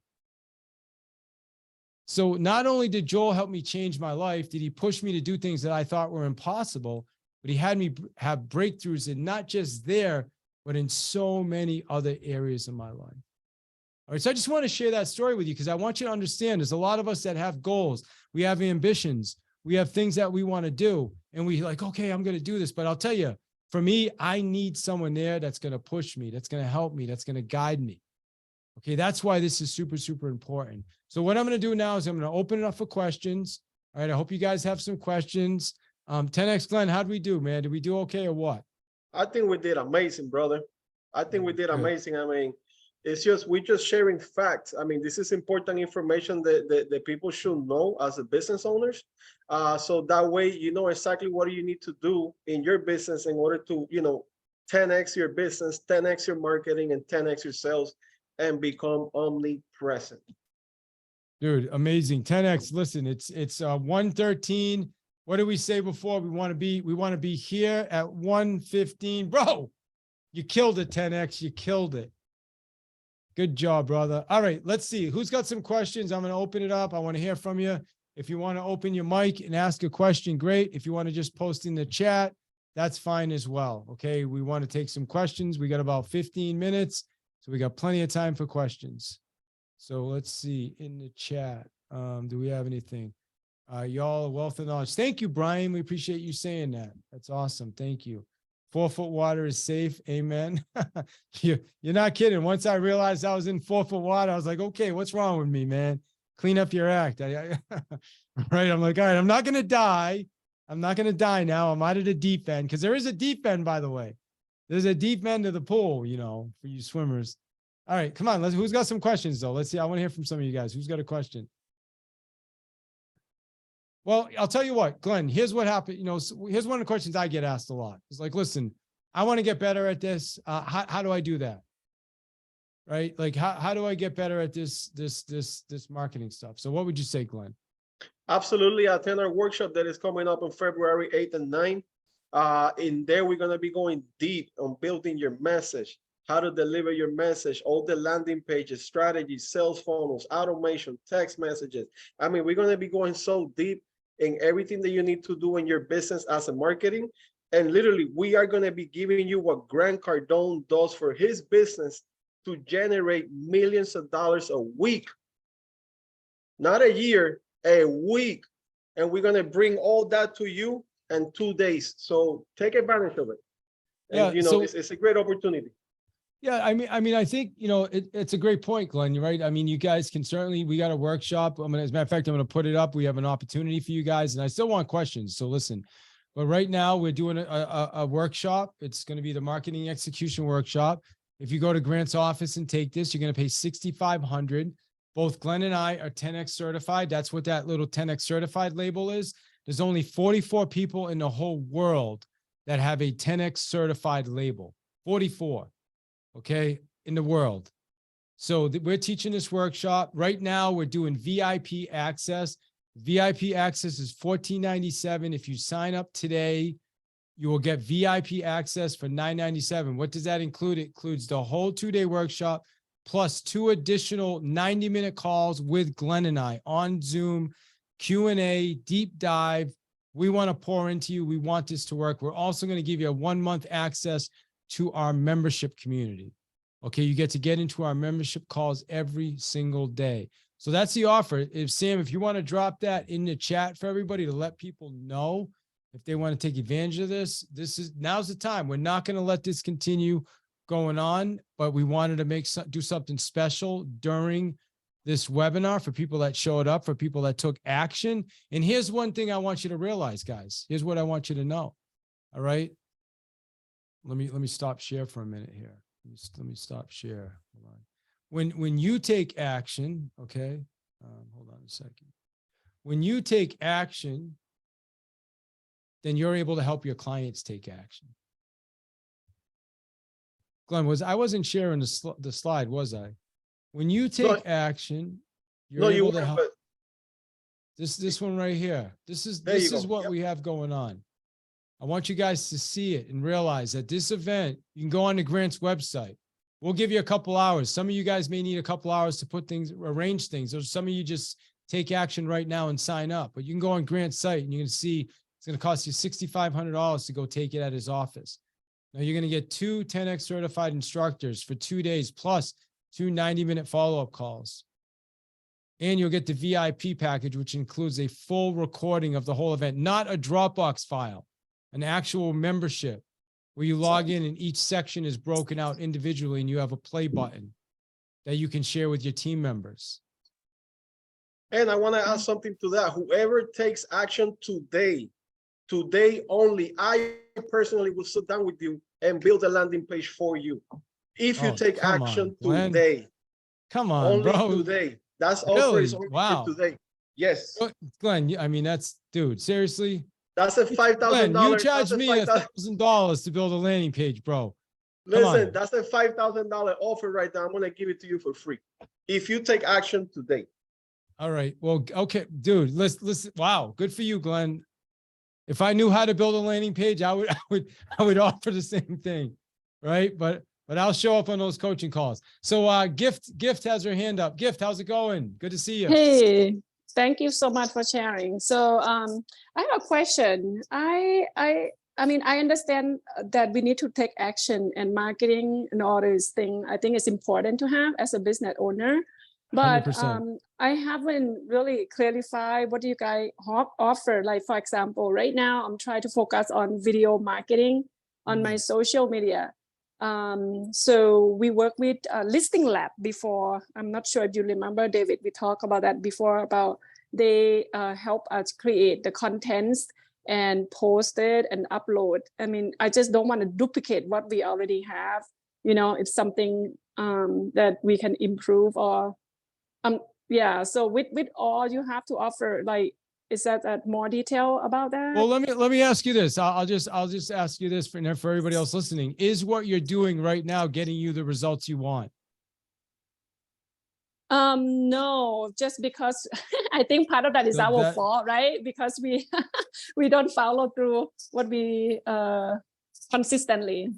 So not only did Joel help me change my life, did he push me to do things that I thought were impossible, but he had me have breakthroughs in not just there, but in so many other areas of my life. All right. So I just want to share that story with you because I want you to understand there's a lot of us that have goals. We have ambitions. We have things that we want to do. And we like, okay, I'm going to do this. But I'll tell you, for me, I need someone there that's going to push me, that's going to help me, that's going to guide me. Okay. That's why this is super, super important. So what I'm going to do now is I'm going to open it up for questions. All right. I hope you guys have some questions. 10X Glenn, how'd we do, man? Did we do okay or what? I think we did amazing, brother. I think we did amazing. I mean, we're just sharing facts. I mean, this is important information that people should know as a business owners. So that way, you know exactly what you need to do in your business in order to, 10X your business, 10X your marketing, and 10X your sales and become omnipresent. Dude, amazing. 10X. Listen, it's 1:13. What did we say before? We want to be here at 1:15. Bro, you killed it, 10X. You killed it. Good job, brother. All right, let's see. Who's got some questions? I'm going to open it up. I want to hear from you. If you want to open your mic and ask a question, great. If you want to just post in the chat, that's fine as well. Okay, we want to take some questions. We got about 15 minutes, so we got plenty of time for questions. So let's see in the chat. Do we have anything? Y'all a wealth of knowledge. Thank you, Brian. We appreciate you saying that. That's awesome. Thank you. 4-foot water is safe. Amen. You're not kidding. Once I realized I was in 4-foot water, I was like, okay, what's wrong with me, man? Clean up your act. Right. I'm like, all right, I'm not going to die. I'm not going to die now. I'm out of the deep end, because there is a deep end, by the way. There's a deep end of the pool, you know, for you swimmers. All right, come on. Who's got some questions, though? Let's see. I want to hear from some of you guys. Who's got a question? Well, I'll tell you what, Glenn, here's what happened. You know, here's one of the questions I get asked a lot. It's like, listen, I want to get better at this. How do I do that? Right? Like, how do I get better at this marketing stuff? So what would you say, Glenn? Absolutely. Attend our workshop that is coming up on February 8th and 9th. In there, we're going to be going deep on building your message, how to deliver your message, all the landing pages, strategies, sales funnels, automation, text messages. I mean, we're going to be going so deep in everything that you need to do in your business as a marketing. And literally, we are going to be giving you what Grant Cardone does for his business to generate millions of dollars a week, not a year, a week. And we're going to bring all that to you in 2 days. So take advantage of it. And, Yeah, you know, so it's a great opportunity. yeah, I mean, I think, you know, it's a great point, Glenn. You're right. I mean, you guys can certainly, we got a workshop. As a matter of fact, I'm going to put it up. We have an opportunity for you guys, and I still want questions. So listen, but right now we're doing a workshop. It's going to be the marketing execution workshop. If you go to Grant's office and take this, you're going to pay $6,500. Both Glenn and I are 10X certified. That's what that little 10X certified label is. There's only 44 people in the whole world that have a 10X certified label. 44. Okay, in the world. So we're teaching this workshop right now. We're doing VIP access. VIP access is $14.97. If you sign up today, you will get VIP access for $9.97. What does that include? It includes the whole 2-day workshop plus 2 additional 90-minute calls with Glenn and I on Zoom, Q&A, deep dive. We want to pour into you. We want this to work. We're also going to give you a 1-month access to our membership community. Okay, you get into our membership calls every single day. So that's the offer. If you want to drop that in the chat for everybody to let people know if they want to take advantage of this, now's the time. We're not going to let this continue going on, but we wanted to do something special during this webinar for people that showed up, for people that took action. And here's one thing I want you to realize, guys. Here's what I want you to know. All right. Let me stop share for a minute here. Let me stop share. Hold on. When you take action, okay. Hold on a second. When you take action, then you're able to help your clients take action. Glenn, I wasn't sharing the slide, was I? When you take action, you're able to help. This one right here. This is what we have going on. I want you guys to see it and realize that this event, you can go on to Grant's website. We'll give you a couple hours. Some of you guys may need a couple hours to arrange things. Or some of you just take action right now and sign up. But you can go on Grant's site and you can see it's going to cost you $6,500 to go take it at his office. Now you're going to get 2 10X certified instructors for 2 days plus 2 90-minute follow-up calls. And you'll get the VIP package, which includes a full recording of the whole event, not a Dropbox file. An actual membership where you log in and each section is broken out individually and you have a play button that you can share with your team members. And I want to add something to that. Whoever takes action today only, I personally will sit down with you and build a landing page for you. If you take action today. Come on, only bro. Today. That's really? offer is only wow. for today. Yes. Glenn, I mean, dude, seriously? That's a $5,000. You charge me $1,000 to build a landing page, bro. Listen, that's a $5,000 offer right now. I'm going to give it to you for free if you take action today. All right. Well, okay, dude, listen. Wow. Good for you, Glenn. If I knew how to build a landing page, I would offer the same thing. Right. But I'll show up on those coaching calls. So Gift has her hand up. Gift, how's it going? Good to see you. Hey. Thank you so much for sharing. So I have a question. I mean, I understand that we need to take action and marketing and all these things. I think it's important to have as a business owner. But 100%. I haven't really clarified what do you guys offer. Like, for example, right now I'm trying to focus on video marketing on my social media. So we work with Listing Lab before. I'm not sure if you remember, David, we talked about that before, about they help us create the contents and post it and upload. I mean, I just don't want to duplicate what we already have. You know, it's something that we can improve, or yeah. So with all you have to offer, like, is that more detail about that? Well, let me ask you this. I'll just ask you this for everybody else listening. Is what you're doing right now getting you the results you want? No, just because I think part of that is So our that- fault, right? Because we we don't follow through what we consistently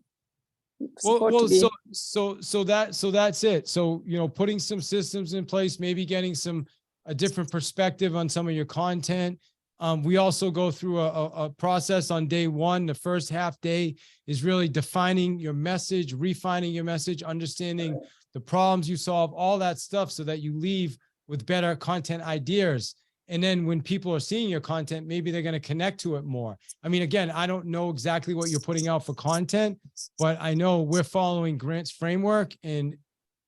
supposed to be. So that's it. So, you know, putting some systems in place, maybe getting a different perspective on some of your content. We also go through a process on day one. The first half day is really defining your message, refining your message, understanding the problems you solve, all that stuff, so that you leave with better content ideas. And then when people are seeing your content, maybe they're going to connect to it more. I mean, again, I don't know exactly what you're putting out for content, but I know we're following Grant's framework. And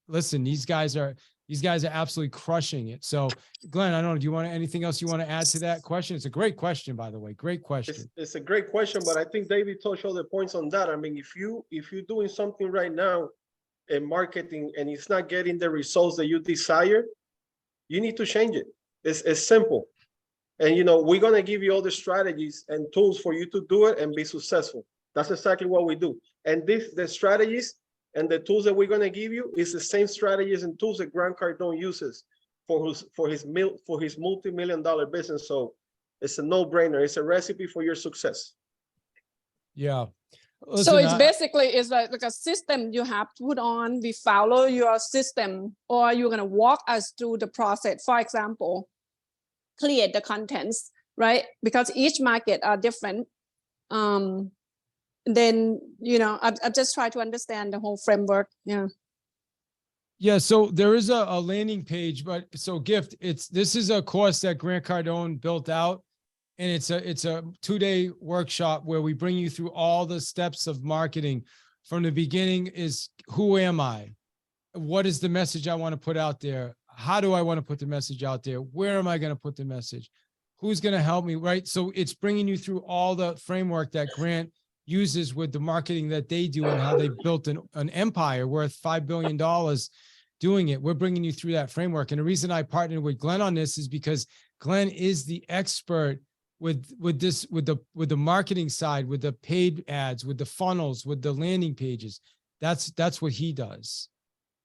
listen, these guys are absolutely crushing it. So, Glenn, I don't know, do you want anything else you want to add to that question? It's a great question, by the way. Great question. It's a great question, but I think David touched all the points on that. I mean, if you're doing something right now in marketing and it's not getting the results that you desire, you need to change it. It's simple. And, you know, we're going to give you all the strategies and tools for you to do it and be successful. That's exactly what we do. And the strategies and the tools that we're going to give you is the same strategies and tools that Grant Cardone uses for his multi-million-dollar business. So it's a no-brainer. It's a recipe for your success. Yeah. So Listen, it's basically, it's like a system you have to put on. We follow your system, or you're going to walk us through the process. For example, create the contents, right? Because each market are different. Then, you know, I just try to understand the whole framework. Yeah. Yeah, so there is a landing page, but so Gift, this is a course that Grant Cardone built out, and it's a 2-day workshop where we bring you through all the steps of marketing. From the beginning is, who am I? What is the message I want to put out there? How do I want to put the message out there? Where am I going to put the message? Who's going to help me, right? So it's bringing you through all the framework that Grant uses with the marketing that they do and how they built an empire worth $5 billion doing it. We're bringing you through that framework. And the reason I partnered with Glen on this is because Glen is the expert with the marketing side, with the paid ads, with the funnels, with the landing pages. That's what he does.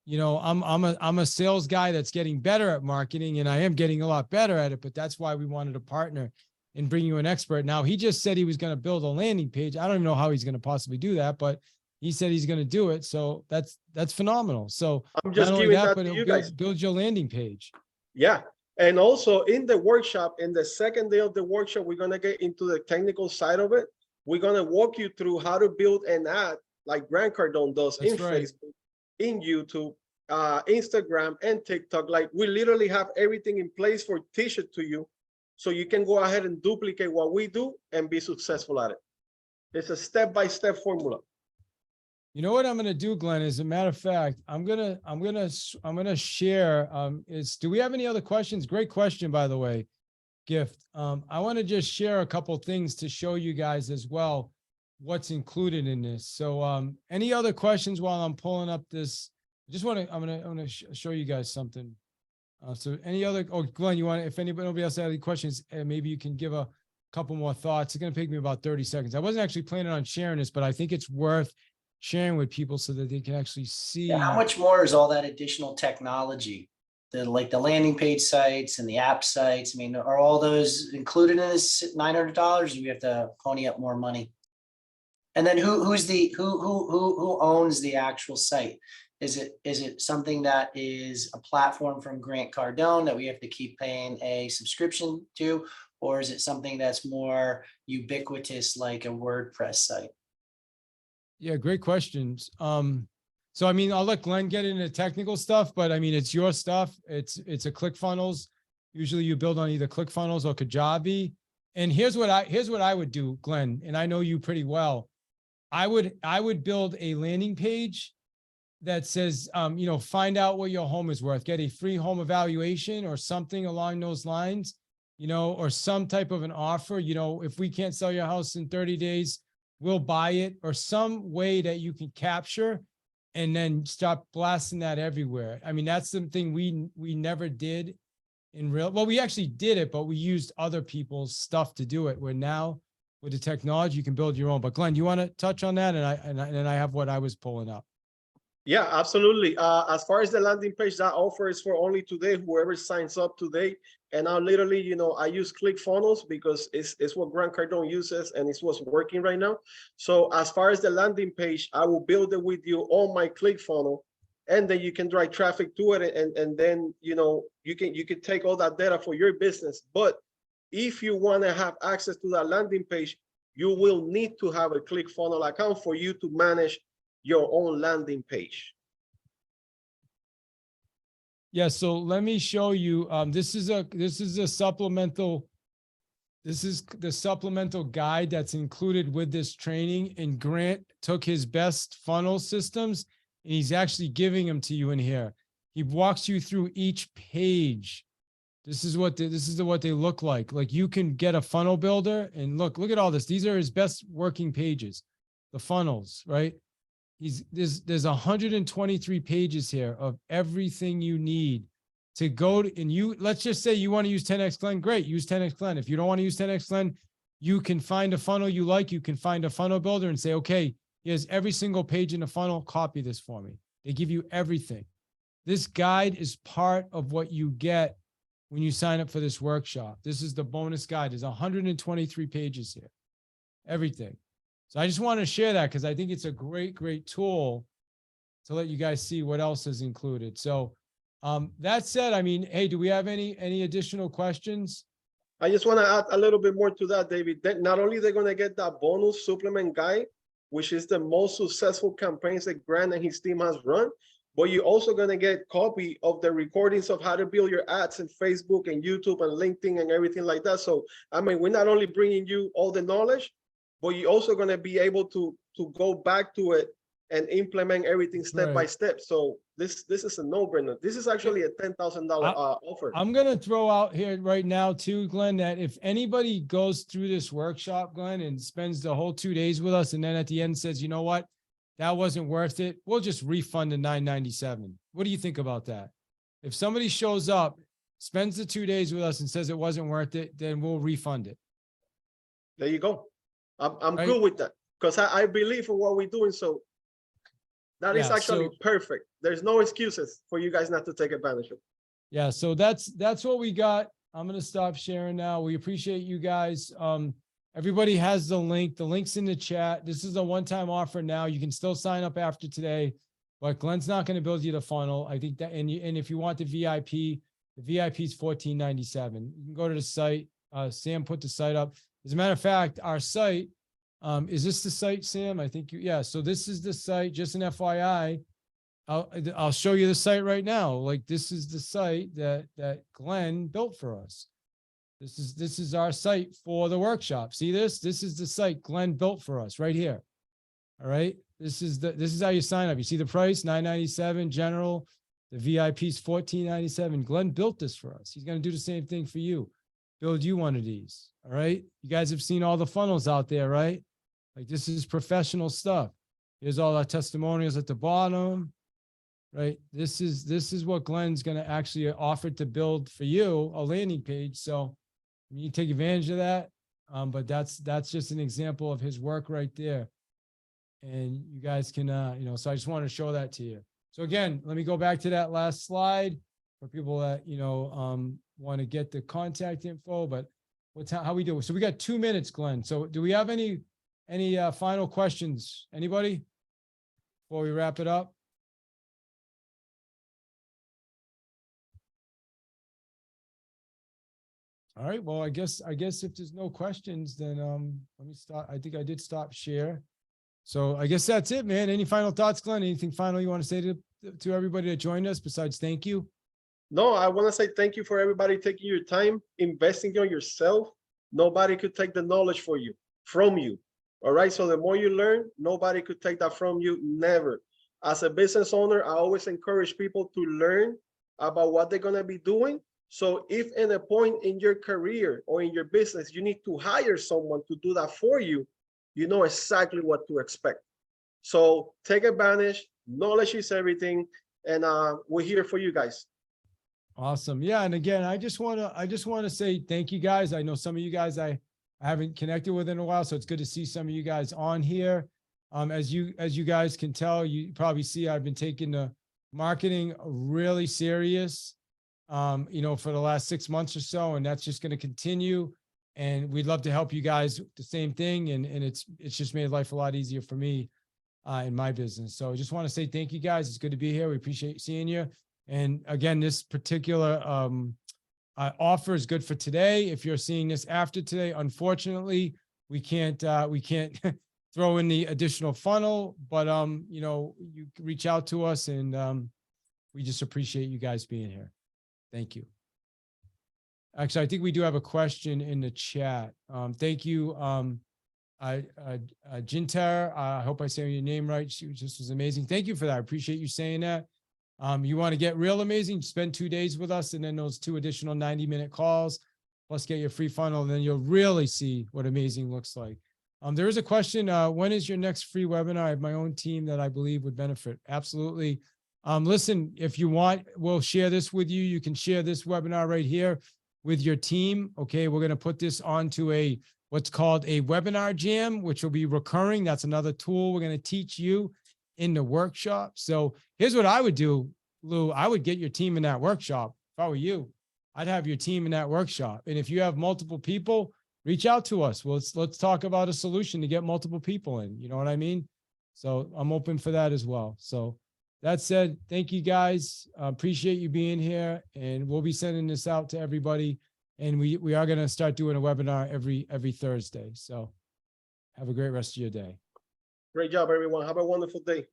You know, I'm a sales guy that's getting better at marketing, and I am getting a lot better at it, but that's why we wanted to partner and bring you an expert. Now, he just said he was going to build a landing page. I don't even know how he's going to possibly do that, but he said he's going to do it. So that's phenomenal. So I'm just giving that to you guys. Build your landing page. Yeah. And also in the workshop, in the second day of the workshop, we're going to get into the technical side of it. We're going to walk you through how to build an ad like Grant Cardone does in Facebook, in YouTube, Instagram, and TikTok. Like, we literally have everything in place for teach it to you, so you can go ahead and duplicate what we do and be successful at it. It's a step-by-step formula. You know what I'm going to do, Glenn? As a matter of fact, I'm going to share. Do we have any other questions? Great question, by the way, Gift. I want to just share a couple things to show you guys as well what's included in this. So, any other questions while I'm pulling up this? I'm going to show you guys something. So any other, Glenn, if nobody else has any questions, maybe you can give a couple more thoughts. It's going to take me about 30 seconds. I wasn't actually planning on sharing this, but I think it's worth sharing with people so that they can actually see. Yeah, how much more is all that additional technology? Like the landing page sites and the app sites. I mean, are all those included in this $900, or do we have to pony up more money? And then who owns the actual site? Is it something that is a platform from Grant Cardone that we have to keep paying a subscription to, or is it something that's more ubiquitous like a WordPress site? Yeah, great questions. So, I mean, I'll let Glenn get into technical stuff, but I mean, it's your stuff. It's a ClickFunnels. Usually you build on either ClickFunnels or Kajabi. And here's what I would do, Glenn, and I know you pretty well. I would build a landing page that says, find out what your home is worth, get a free home evaluation or something along those lines, or some type of an offer, if we can't sell your house in 30 days, we'll buy it, or some way that you can capture and then stop blasting that everywhere. I mean, that's something we never did in real, well, we actually did it, but we used other people's stuff to do it. Where now with the technology, you can build your own. But Glenn, you want to touch on that? And I have what I was pulling up. Yeah, absolutely. As far as the landing page, that offer is for only today, whoever signs up today. And now literally, I use ClickFunnels because it's what Grant Cardone uses and it's what's working right now. So as far as the landing page, I will build it with you on my ClickFunnels, and then you can drive traffic to it. And then, you can take all that data for your business. But if you want to have access to that landing page, you will need to have a ClickFunnels account for you to manage your own landing page. Yeah, so let me show you. This is the supplemental guide that's included with this training. And Grant took his best funnel systems and he's actually giving them to you in here. He walks you through each page. This is what they look like. Like, you can get a funnel builder and look at all this. These are his best working pages, the funnels, right? There's 123 pages here of everything you need to go to, and let's just say you want to use 10X Glen, great, use 10X Glen. If you don't want to use 10X Glen, you can find a funnel you like, you can find a funnel builder and say, okay, here's every single page in the funnel, copy this for me. They give you everything. This guide is part of what you get when you sign up for this workshop. This is the bonus guide. There's 123 pages here, everything. So I just want to share that because I think it's a great, great tool to let you guys see what else is included. So that said, I mean, hey, do we have any additional questions? I just want to add a little bit more to that, David. That not only they're going to get that bonus supplement guide, which is the most successful campaigns that Grant and his team has run, but you're also going to get copy of the recordings of how to build your ads in Facebook and YouTube and LinkedIn and everything like that. So, I mean, we're not only bringing you all the knowledge, but you're also going to be able to go back to it and implement everything step by step. So this is a no-brainer. This is actually a $10,000 offer. I'm going to throw out here right now too, Glenn, that if anybody goes through this workshop, Glenn, and spends the whole 2 days with us, and then at the end says, you know what, that wasn't worth it, we'll just refund the $997. What do you think about that? If somebody shows up, spends the 2 days with us and says it wasn't worth it, then we'll refund it. There you go. I'm good with that because I believe in what we're doing. So that is actually perfect. There's no excuses for you guys not to take advantage of it. Yeah. So that's what we got. I'm going to stop sharing now. We appreciate you guys. Everybody has the link. The link's in the chat. This is a one-time offer now. You can still sign up after today, but Glenn's not going to build you the funnel. I think that, and if you want the VIP is $14.97. You can go to the site. Sam put the site up. As a matter of fact, our site, is this the site, Sam? I think yeah. So this is the site, just an FYI. I'll show you the site right now. Like, this is the site that Glenn built for us. This is our site for the workshop. See this? This is the site Glenn built for us right here. All right. This is how you sign up. You see the price, $997 general. The VIP is $14.97. Glenn built this for us. He's going to do the same thing for you. Build you one of these. All right. You guys have seen all the funnels out there, right? Like, this is professional stuff. Here's all our testimonials at the bottom, right? This is what Glenn's going to actually offer to build for you, a landing page. So you take advantage of that. But that's just an example of his work right there. And you guys can, so I just want to show that to you. So again, let me go back to that last slide for people that, want to get the contact info, but how we do? So we got 2 minutes, Glenn. So do we have any final questions? Anybody before we wrap it up? All right. Well, I guess if there's no questions, then let me stop. I think I did stop share. So I guess that's it, man. Any final thoughts, Glenn? Anything final you want to say to everybody that joined us besides thank you? No, I want to say thank you for everybody taking your time, investing on yourself. Nobody could take the knowledge from you. All right. So the more you learn, nobody could take that from you. Never. As a business owner, I always encourage people to learn about what they're going to be doing. So if at a point in your career or in your business, you need to hire someone to do that for you, you know exactly what to expect. So take advantage. Knowledge is everything. And we're here for you guys. Awesome. Yeah. And again, I just want to say thank you guys. I know some of you guys I haven't connected with in a while, so it's good to see some of you guys on here. As you guys can tell, you probably see I've been taking the marketing really serious, for the last 6 months or so, and that's just going to continue. And we'd love to help you guys with the same thing. And it's just made life a lot easier for me in my business. So I just want to say thank you guys. It's good to be here. We appreciate seeing you. And again, this particular offer is good for today. If you're seeing this after today, unfortunately, we can't throw in the additional funnel, but you can reach out to us, and we just appreciate you guys being here. Thank you. Actually, I think we do have a question in the chat. Thank you, Jinter. I hope I say your name right. She just was amazing. Thank you for that. I appreciate you saying that. You want to get real amazing, spend 2 days with us, and then those 2 additional 90-minute calls, plus get your free funnel, and then you'll really see what amazing looks like. There is a question, when is your next free webinar? I have my own team that I believe would benefit. Absolutely. Listen, if you want, we'll share this with you. You can share this webinar right here with your team. Okay, we're going to put this onto what's called a webinar jam, which will be recurring. That's another tool we're going to teach you in the workshop. So here's what I would do, Lou. I would get your team in that workshop. If I were you, I'd have your team in that workshop. And if you have multiple people, reach out to us. Well, let's talk about a solution to get multiple people in. You know what I mean? So I'm open for that as well. So that said, thank you guys. Appreciate you being here, and we'll be sending this out to everybody. And we are going to start doing a webinar every Thursday. So have a great rest of your day. Great job, everyone. Have a wonderful day.